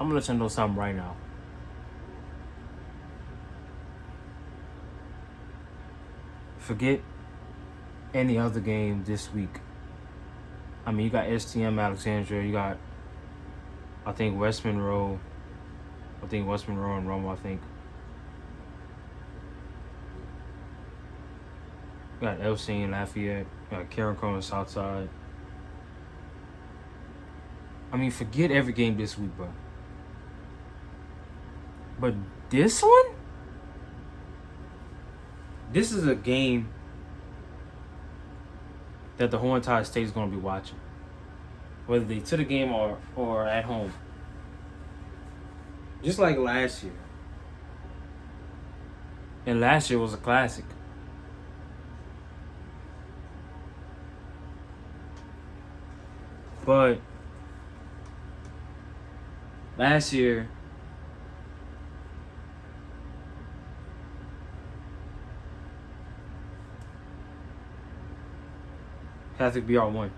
I'm gonna let you know something right now. Forget any other game this week. I mean, you got STM Alexandria. You got, I think, West Monroe. And Rome, I think. You got LC and Lafayette. You got Carriacou and Southside. I mean, forget every game this week, bro. But this one? This is a game that the whole entire state is going to be watching. Whether they to the game or at home. Just like last year. And last year was a classic. But last year, Catholic BR won.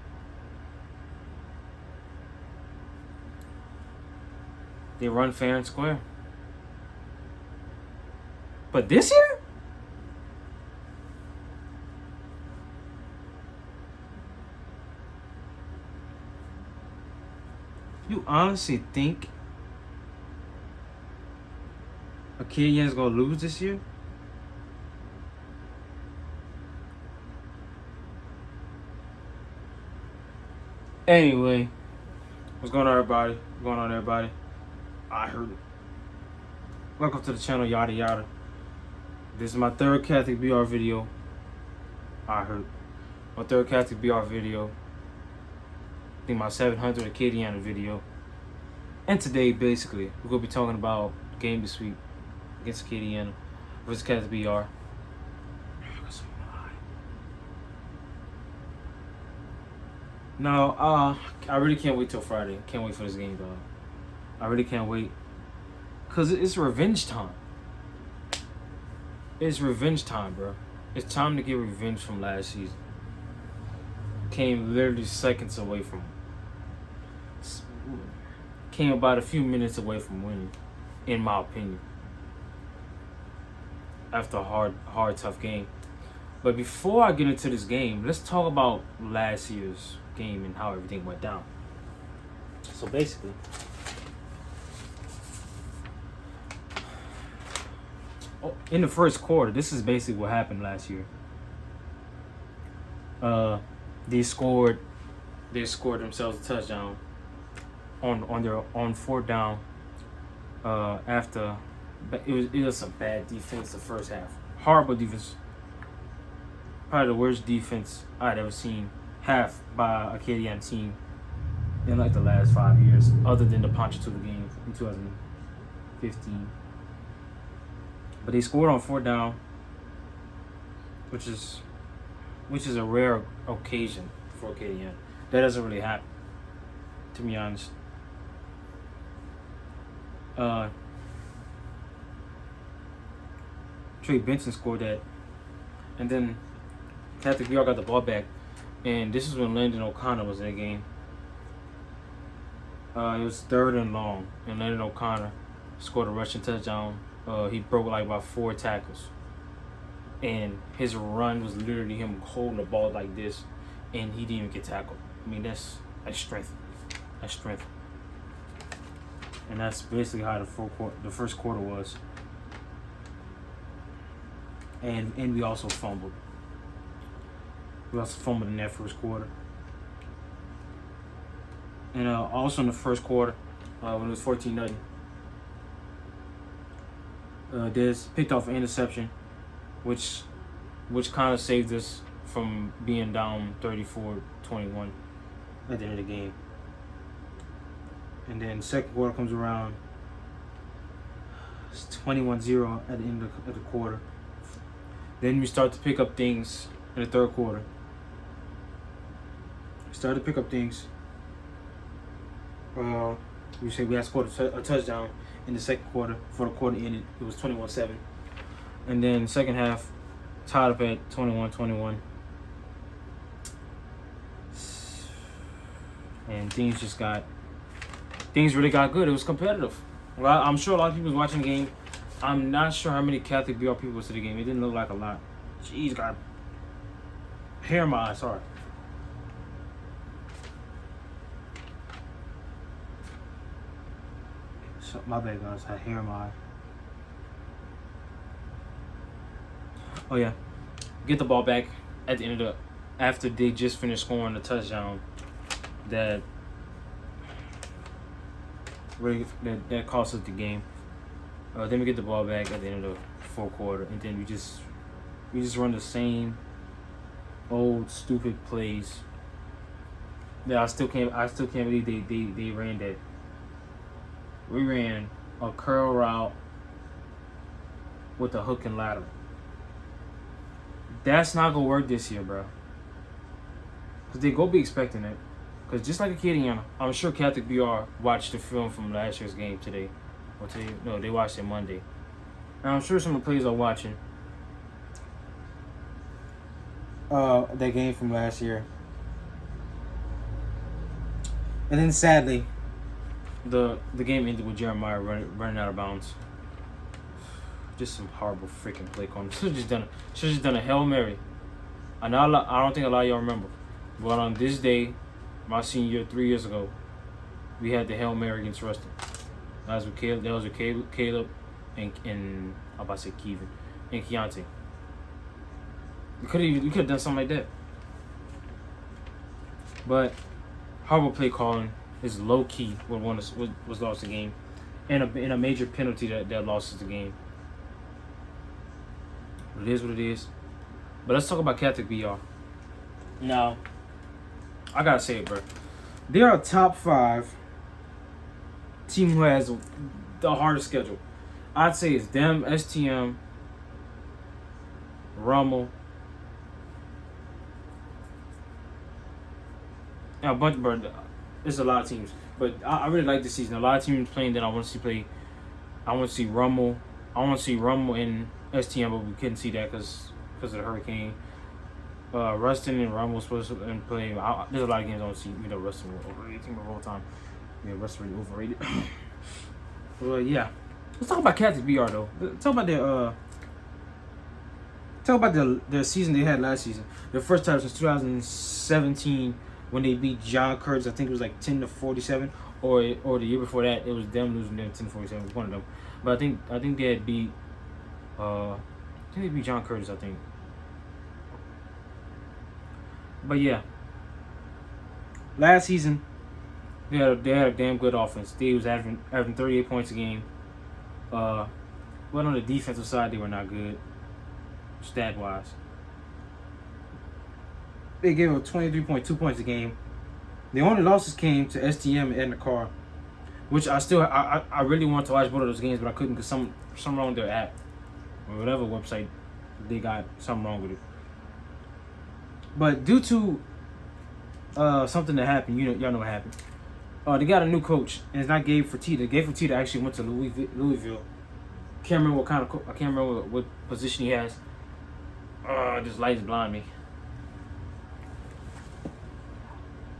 They run fair and square. But this year? You honestly think Acadiana's gonna lose this year? Anyway, what's going on, everybody? I heard it. Welcome to the channel, yada yada. This is my third Catholic BR video. I think my 700 Acadiana video. And today, basically, we're gonna be talking about the game this week against Acadiana versus Catholic BR. Now, I really can't wait till Friday. Can't wait for this game, dog. I really can't wait. Because it's revenge time. It's revenge time, bro. It's time to get revenge from last season. Came literally seconds away from Came about a few minutes away from winning, in my opinion. After a hard, tough game. But before I get into this game, let's talk about last year's game and how everything went down. So basically, in the first quarter, this is basically what happened last year. They scored themselves a touchdown on fourth down. After it was some bad defense the first half, horrible defense. Probably the worst defense I'd ever seen half by Acadiana team in like the last 5 years, other than the Ponchatoula game in 2015. But they scored on fourth down, which is a rare occasion for Acadiana. That doesn't really happen, to be honest. Trey Benson scored that, and then Catholic BR got the ball back, and this is when Landon O'Connor was in the game. It was 3rd and long, and Landon O'Connor scored a rushing touchdown. He broke like about 4 tackles, and his run was literally him holding the ball like this, and he didn't even get tackled. I mean, that's strength. That's strength. And that's basically how the first quarter was. And we also fumbled. We also fumbled in that first quarter. And also in the first quarter, when it was 14-0, Dez picked off an interception, which kind of saved us from being down 34-21 at the end of the game. And then the second quarter comes around. It's 21-0 at the end of the quarter. Then we start to pick up things in the third quarter. We started to pick up things. We had scored a touchdown in the second quarter. Before the quarter ended, it was 21-7. And then second half, tied up at 21-21. And things just got things really got good. It was competitive. Well, I'm sure a lot of people was watching the game. I'm not sure how many Catholic BR people was to the game. It didn't look like a lot. Jeez, got hair in my eyes. Sorry. So, my bad, guys. I had hair in my eye. Oh yeah, get the ball back at the end of the after they just finished scoring the touchdown that really that cost us the game. Then we get the ball back at the end of the fourth quarter, and then we just run the same old stupid plays. That I still can't believe they ran that. We ran a curl route with a hook and ladder. That's not gonna work this year, bro. Cause they go be expecting it. Cause just like Acadiana, I'm sure Catholic BR watched the film from last year's game today. Or today, no, they watched it Monday. And I'm sure some of the players are watching that game from last year. And then sadly, the game ended with Jeremiah running out of bounds. Just some horrible freaking play calling. Should have just done a Hail Mary. I don't think a lot of y'all remember, but on this day, my senior year 3 years ago, we had the Hail Mary against Ruston. That was with Caleb and I'm about to say Kevin and Keontae. We could have done something like that. But horrible play calling is low key what was lost the game, and a major penalty that lost us the game. It is what it is. But let's talk about Catholic BR. Now, I gotta say it, bro. They are a top 5 team who has the hardest schedule. I'd say it's them, STM, Rummel, and a bunch, bro. There's a lot of teams, but I really like this season. A lot of teams playing that I want to see play. I want to see Rummel. I want to see Rummel and STM, but we couldn't see that because of the hurricane. Ruston and Rummel supposed to play. There's a lot of games I want to see. You know, Ruston was overrated team of all time. Yeah, Ruston really overrated. Well, yeah. Let's talk about Catholic BR though. Talk about their season they had last season. Their first time since 2017 when they beat John Curtis. I think it was like 10-47, or the year before that it was them losing them 10-47. One of them, but I think they had beat. I think they beat John Curtis. I think. But yeah, last season they had a damn good offense. They was averaging 38 points a game. But on the defensive side, they were not good, stat wise. They gave up 23.2 points a game. The only losses came to STM and Edna Carr, which I really want to watch both of those games, but I couldn't because something wrong with their app or whatever website they got something wrong with it. But due to something that happened, y'all know what happened. They got a new coach, and it's not Gabe Fertitta. Gabe Fertitta actually went to Louisville. Can't remember I can't remember what position he has. This lights blind me.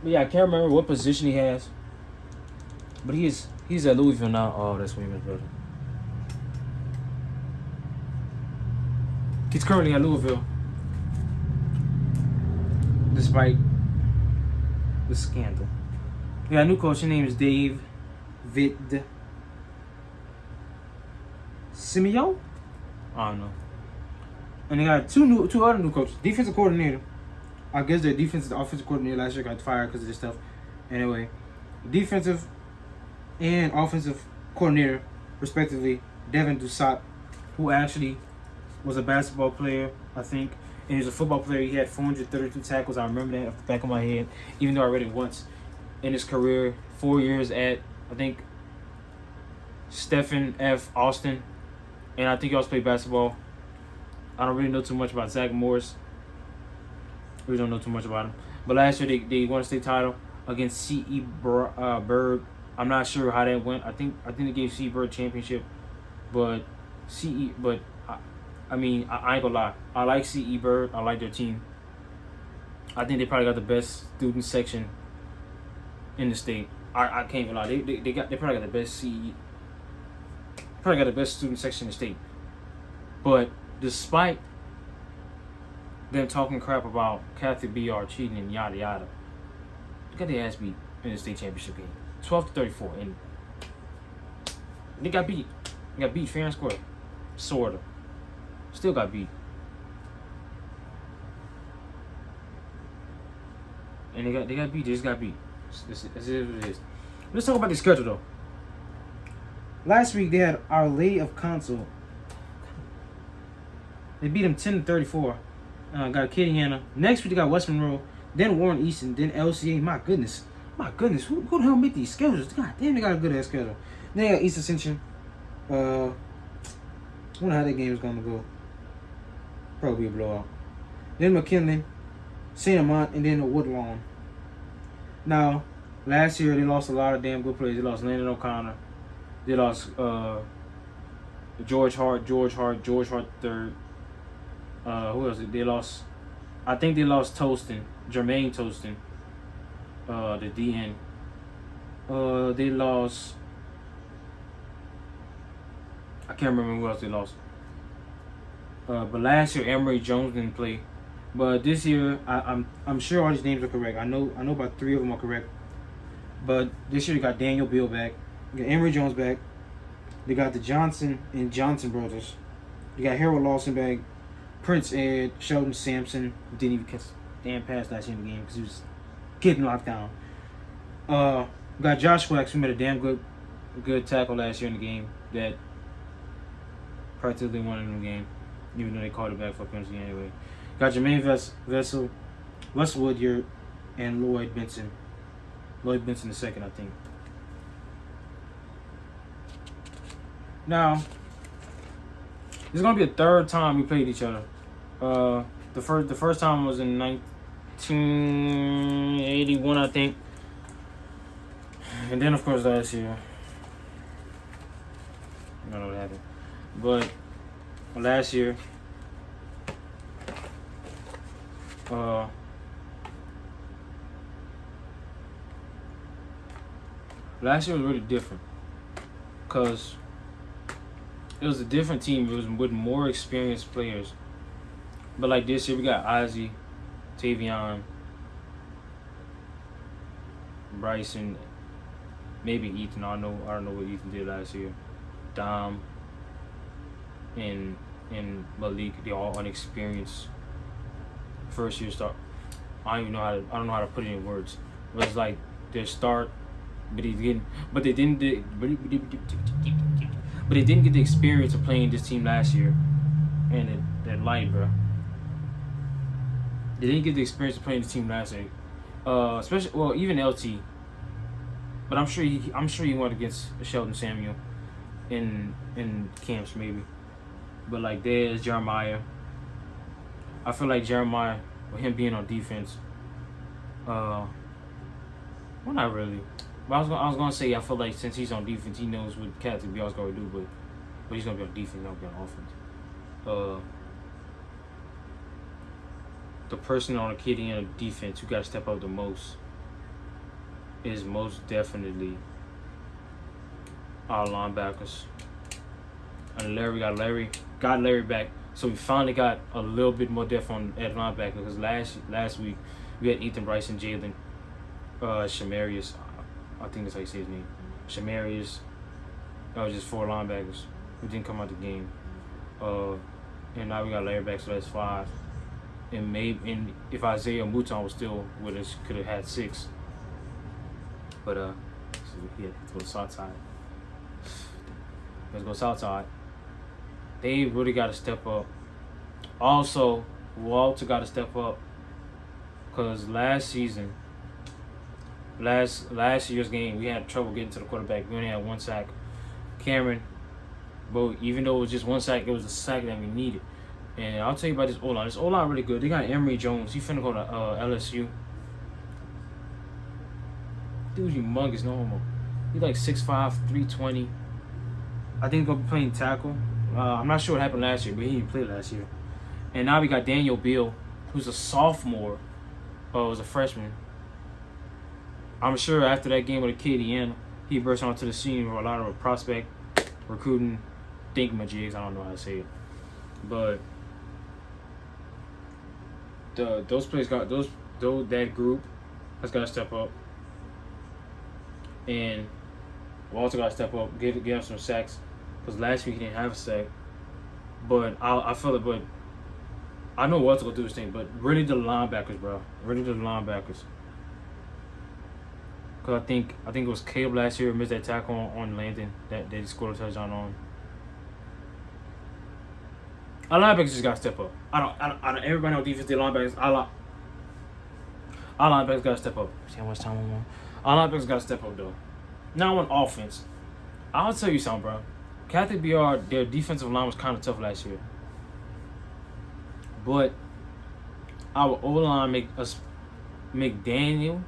But yeah, I can't remember what position he has. But he's at Louisville now. Oh, that's Williams' brother. He's currently at Louisville, despite the scandal. We got a new coach. His name is David Simeo. I don't know. And they got two other new coaches. Defensive coordinator. I guess their offensive coordinator last year got fired because of this stuff. Anyway, defensive and offensive coordinator, respectively, Devin Dussault, who actually was a basketball player, I think, and he was a football player. He had 432 tackles. I remember that off the back of my head, even though I read it once in his career. 4 years at, I think, Stephen F. Austin, and I think he also played basketball. I don't really know too much about Zach Morris. We don't know too much about him. But last year they won a state title against C.E. Bird. I'm not sure how that went. I think they gave C.E. Bird championship, but I mean, I ain't gonna lie. I like C.E. Bird. I like their team. I think they probably got the best student section in the state. I can't even lie. They probably got the best CE. Probably got the best student section in the state. But despite them talking crap about Catholic BR cheating and yada yada, they got their ass beat in the state championship game, 12-34, and they got beat. They got beat fair and square, sorta. Still got beat. And they got beat. They just got beat. This is what it is. Let's talk about the schedule though. Last week they had Our Lady of Counsel. They beat them 10-34. Got Acadiana. Next week they got West Monroe. Then Warren Easton. Then LCA. My goodness. Who the hell make these schedules? God damn, they got a good ass schedule. Then they got East Ascension. I wonder how that game is gonna go. Probably a blowout. Then McKinley, St. Amant, and then Woodlawn. Now, last year they lost a lot of damn good players. They lost Landon O'Connor. They lost George Hart III. Who else? They lost. I think they lost Jermaine Toston. The DN. They lost. I can't remember who else they lost. But last year Emery Jones didn't play. But this year I'm sure all these names are correct. I know about 3 of them are correct. But this year they got Daniel Beal back. They got Emery Jones back. They got the Johnson and Johnson brothers. They got Harold Lawson back. Prince Ed, Sheldon Sampson didn't even catch damn pass last year in the game because he was getting locked down. Got Josh Wax, who made a damn good tackle last year in the game that practically won in the game, even though they called it back for penalty anyway. Got Jermaine Vessel, Wes Woodyard, and Lloyd Benson. Lloyd Benson the second, I think. Now, this is gonna be a third time we played each other. The first time was in 1981, I think, and then of course last year. I don't know what happened, but last year, last year was really different, cause it was a different team. It was with more experienced players. But like this year, we got Ozzy, Tavion, Bryson, maybe Ethan. I don't know what Ethan did last year. Dom and Malik, they're all unexperienced. First year start. I don't know how to put it in words. But it's like their start, but they didn't get the experience of playing this team last year, and they're light, bro. They didn't get the experience of playing this team last year, especially even LT. But I'm sure he went against Sheldon Samuel in camps maybe. But like there's Jeremiah. I feel like Jeremiah, with him being on defense, well, not really. But I was gonna say I feel like since he's on defense, he knows what Catholic BR is gonna do, but he's gonna be on defense, not be on offense. The person on Acadiana defense who gotta step up the most is most definitely our linebackers. And Larry got Larry back, so we finally got a little bit more depth at linebacker because last week we had Ethan Bryson, Jalen, Shamarius. I think that's how you say his name. Shamarius. That was just 4 linebackers who didn't come out the game. And now we got Larry back, so that's 5. And if Isaiah Mouton was still with us, could have had 6. But so yeah, let's go to Southside. Let's go Southside. They really got to step up. Also, Walter got to step up because last year's game, we had trouble getting to the quarterback. We only had 1 sack. Cameron, but even though it was just 1 sack, it was a sack that we needed. And I'll tell you about this O-line. This O-line really good. They got Emery Jones. He finna go to LSU. Dude's humongous, no homo. He's like 6'5", 320. I think he's gonna be playing tackle. I'm not sure what happened last year, but he didn't play last year. And now we got Daniel Beal, who's a sophomore. Was a freshman. I'm sure after that game with Acadiana, he burst onto the scene with a lot of prospect recruiting thingamajiggies. I don't know how to say it, but those players got those that group has got to step up, and Walter got to step up, give him some sacks, because last week he didn't have a sack. But I feel it, but I know Walter will do his thing, but really the linebackers, bro, really the linebackers. Cause I think it was Caleb last year who missed that tackle on Landon that he scored a touchdown on. Our linebackers just gotta step up. I don't everybody on defense, the linebackers. Our linebackers gotta step up. See how much time I'm on? Our linebackers gotta step up though. Now on offense, I'll tell you something, bro. Catholic BR, their defensive line was kind of tough last year, but our O line McDaniel,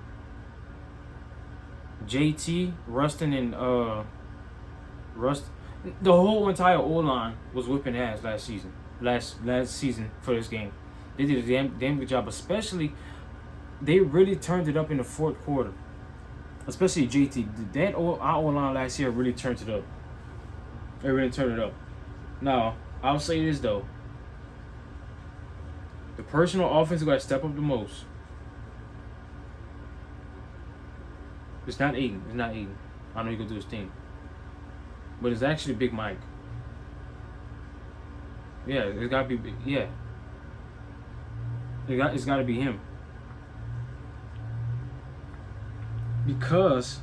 JT, Rustin, and the whole entire O line was whipping ass last season. Last season for this game, they did a damn good job. Especially, they really turned it up in the fourth quarter. Especially JT, our O line last year really turned it up. They really turned it up. Now I'll say this though: the personal offense who got to step up the most. It's not Aiden. It's not Aiden. I know he can do his thing, but it's actually Big Mike. Yeah, it's gotta be. Yeah, it's gotta be him. Because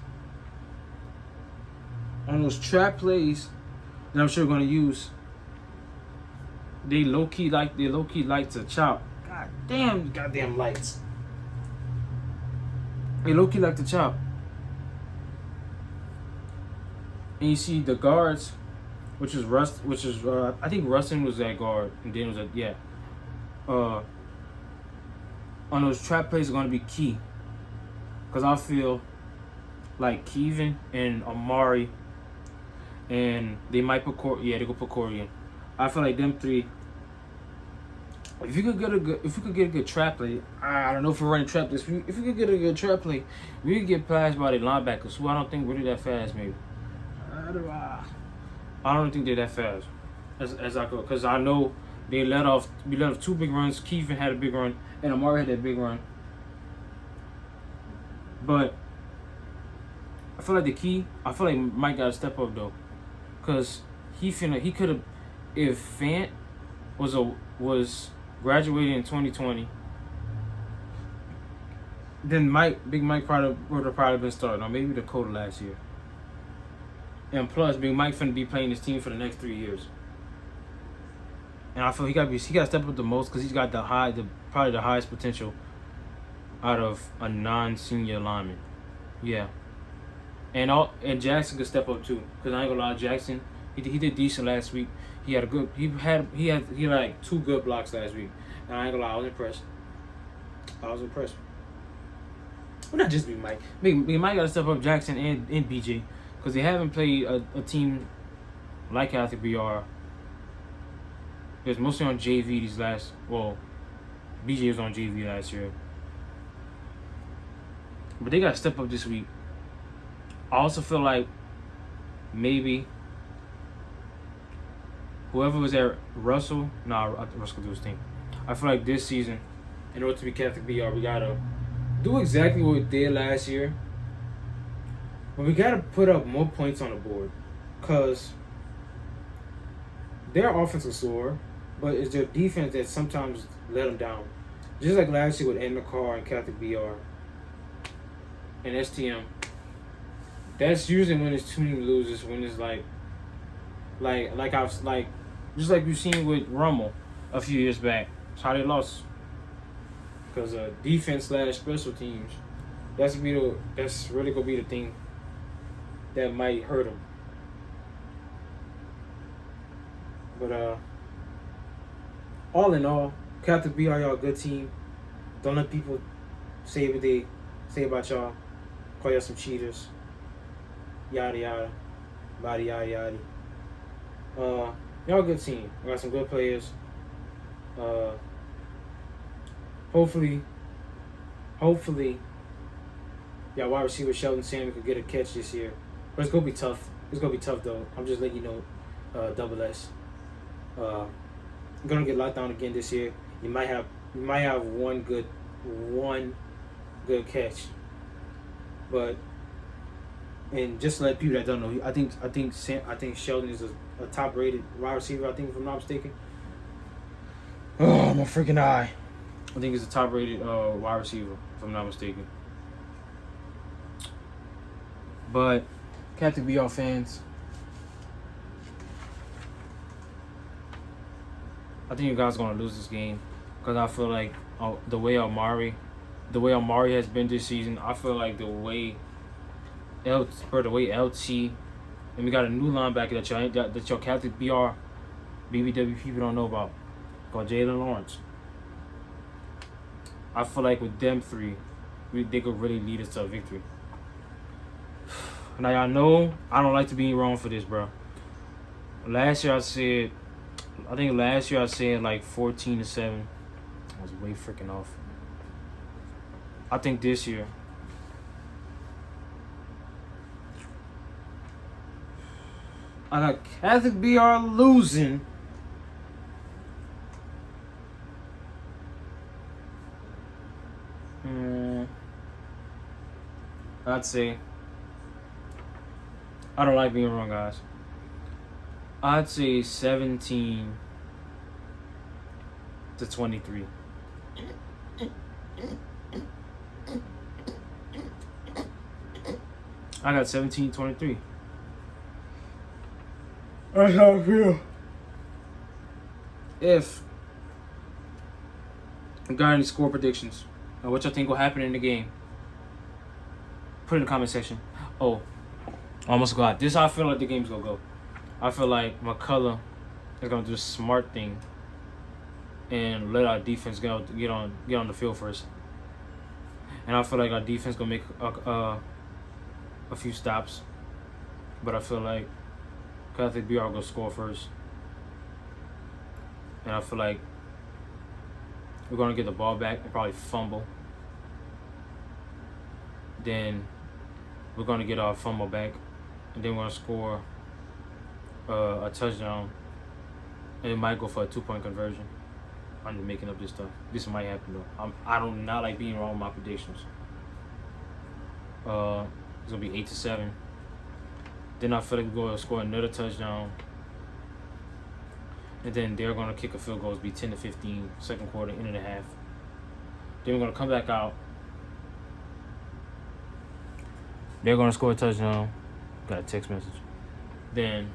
on those trap plays that I'm sure we're gonna use, they low key like to chop. God damn, goddamn lights. They low key like to chop. And you see the guards, which is I think Rustin was that guard, and then was on those trap plays are gonna be key. Cause I feel like Kevin and Amari, and they might put they go put Corey in. I feel like them three. If you could get a good trap play, I don't know if we're running trap this. If we could get a good trap play, we could get passed by the linebackers, who I don't think really that fast. Maybe I don't think they're that fast as I could, because I know we let off two big runs. Kevin had a big run, and Amari had that big run. But I feel like Mike got to step up though, cause he could have, if Fant was graduated in 2020, then Big Mike would have probably been starting, or maybe Dakota last year. And plus, Big Mike finna be playing this team for the next 3 years. And I feel he got to step up the most, because he's got probably the highest potential out of a non-senior lineman. Yeah. And Jackson could step up too, because I ain't gonna lie, Jackson, he did decent last week. He had like 2 good blocks last week, and I ain't gonna lie, I was impressed. Well, not just Big Mike. Big Mike got to step up Jackson and BJ, because they haven't played a team like Catholic BR. It was mostly on JV BJ was on JV last year. But they got to step up this week. I also feel like maybe whoever was there, Russell could do his thing. I feel like this season, in order to be Catholic BR, we got to do exactly what we did last year. But we got to put up more points on the board, because their offense is sore, but it's their defense that sometimes let them down. Just like last year with Ed McCarr and Catholic BR and STM. That's usually when it's 2 team loses, when it's just like you've seen with Rummel a few years back. That's how they lost. Because defense / special teams, that's really gonna be the thing that might hurt them. But all in all, Catholic BR, y'all a good team. Don't let people say what they say about y'all. Call y'all some cheaters. Yada yada. Body yada yada. Y'all a good team. We got some good players. Hopefully Yeah, wide receiver Sheldon Samuel could get a catch this year, but it's gonna be tough. It's gonna be tough though. I'm just letting you know, double S. Gonna get locked down again this year. You might have one good catch, but and just to let people that don't know, I think Sheldon is a top rated wide receiver. I think if I'm not mistaken. Oh my freaking eye! I think he's a top rated wide receiver if I'm not mistaken. But Captain BR fans, I think you guys are gonna lose this game because I feel like the way Amari has been this season, I feel like the way LT, and we got a new linebacker that your Captain BBW people don't know about, called Jalen Lawrence. I feel like with them three, they could really lead us to a victory. Now y'all know I don't like to be wrong for this, bro. Last year I said like 14-7. I was way freaking off. I think this year I got Catholic BR losing. I'd say I don't like being wrong, guys. I'd say 17-23. I got 17-23. That's how I feel. If you got any score predictions or what y'all think will happen in the game, put it in the comment section. Oh, almost got this. Is how I feel like the game's gonna go. I feel like McCullough is gonna do a smart thing and let our defense get on the field first. And I feel like our defense gonna make a few stops, but I feel like Catholic BR gonna score first. And I feel like we're gonna get the ball back and probably fumble. Then we're gonna get our fumble back, and then we're gonna score a touchdown, and it might go for a 2-point conversion. I'm just making up this stuff. This might happen though. I do not like being wrong with my predictions. It's gonna be 8-7. Then I feel like we're gonna score another touchdown, and then they're gonna kick a field goal. It's be 10-15, second quarter, end of the half. Then we're gonna come back out. They're gonna score a touchdown. Got a text message. Then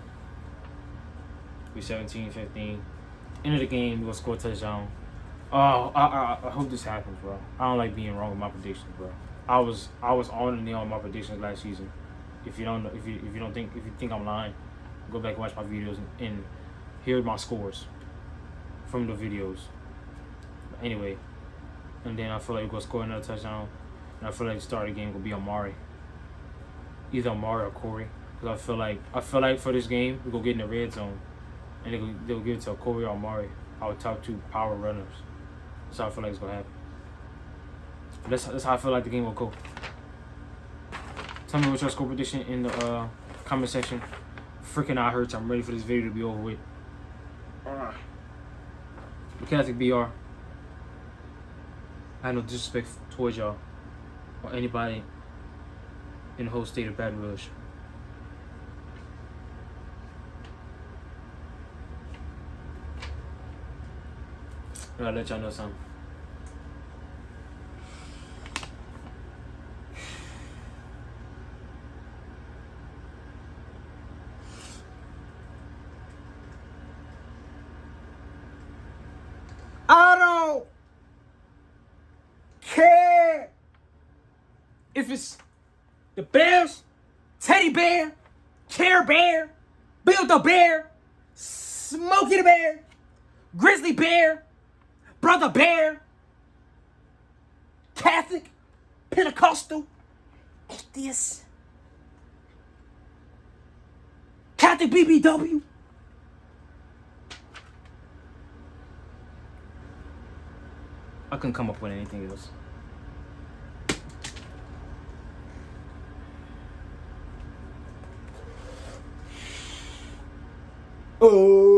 we 17-15. End of the game, we're gonna score a touchdown. Oh, I hope this happens, bro. I don't like being wrong with my predictions, bro. I was on the nail on my predictions last season. If you think I'm lying, go back and watch my videos and hear my scores from the videos. But anyway, and then I feel like we're gonna score another touchdown, and I feel like the start of the game will be Amari. Either Amari or Corey, because I feel like for this game we go get in the red zone, and they'll give it to Corey or Amari, our top two power runners. That's how I feel like it's gonna happen. That's how I feel like the game will go. Tell me what your score prediction in the comment section. Freaking eye hurts. I'm ready for this video to be over with. Catholic BR. I have no disrespect towards y'all or anybody in the whole state of Baton Rouge. I gotta let y'all know something. I don't care if it's the Bears, Teddy Bear, Care Bear, Build a Bear, Smokey the Bear, Grizzly Bear, Brother Bear, Catholic, Pentecostal, Atheist, Catholic BBW. I couldn't come up with anything else. Oh.